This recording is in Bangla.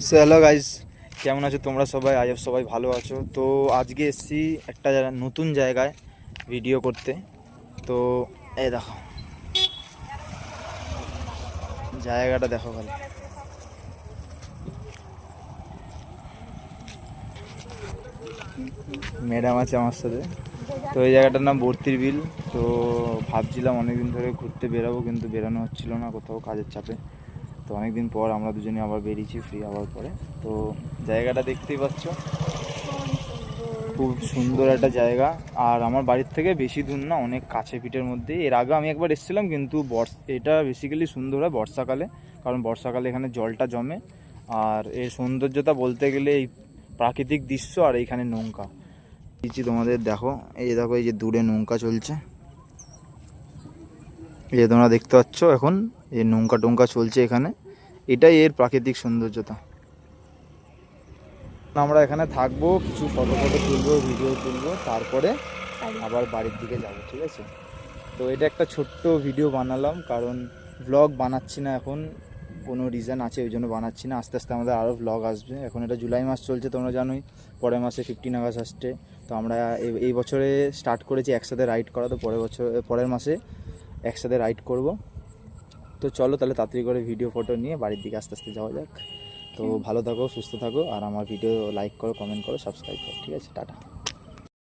সো হ্যালো গাইজ, কেমন আছো তোমরা সবাই? আজ সবাই ভালো আছো। তো আজকে এসেছি একটা নতুন জায়গায় ভিডিও করতে। তো এই দেখো জায়গাটা, দেখো খালি ম্যাডাম আছে আমার সাথে। তো এই জায়গাটার নাম বর্তির বিল। তো ভাবছিলাম অনেকদিন ধরে ঘুরতে বেরাবো, কিন্তু বেরানো হচ্ছিল না কোথাও কাজের চাপে। তো অনেকদিন পর আমরা দুজনে আবার বেরিয়েছি ফ্রি হওয়ার পরে। তো জায়গাটা দেখতেই পাচ্ছ, খুব সুন্দর একটা জায়গা। আর আমার বাড়ির থেকে বেশি দূর না, অনেক কাছে পিঠের মধ্যে। এর আগে আমি একবার এসেছিলাম, কিন্তু এটা বেসিক্যালি সুন্দর হয় বর্ষাকালে, কারণ বর্ষাকালে এখানে জলটা জমে। আর এর সৌন্দর্যতা বলতে গেলে এই প্রাকৃতিক দৃশ্য আর এইখানে নৌকা দিচ্ছি তোমাদের, দেখো এই দেখো, এই যে দূরে নৌকা চলছে, এই যে তোমরা দেখতে পাচ্ছ এখন এই নৌকা টৌকা চলছে এখানে। এটাই এর প্রাকৃতিক সৌন্দর্যতা। আমরা এখানে থাকবো, কিছু ফটো তুলবো, ভিডিও তুলবো, তারপরে আবার বাড়ির দিকে যাব, ঠিক আছে? তো এটা একটা ছোট্ট ভিডিও বানালাম, কারণ ব্লগ বানাচ্ছি না এখন, কোনো রিজন আছে ওই জন্য বানাচ্ছি না। আস্তে আস্তে আমাদের আরও ব্লগ আসবে। এখন এটা জুলাই মাস চলছে, তোমরা জানোই, পরের মাসে 15 আগস্ট আসছে। তো আমরা এই বছরে স্টার্ট করেছি একসাথে রাইড করা, তো পরের মাসে একসাথে রাইড করব। তো চলো তাহলে তাড়াতাড়ি করে ভিডিও ফটো নিয়ে বাড়ির দিকে আস্তে আস্তে যাওয়া যাক। তো ভালো থাকো, সুস্থ থাকো, আর আমার ভিডিও লাইক করো, কমেন্ট করো, সাবস্ক্রাইব করো, ঠিক আছে? টাটা।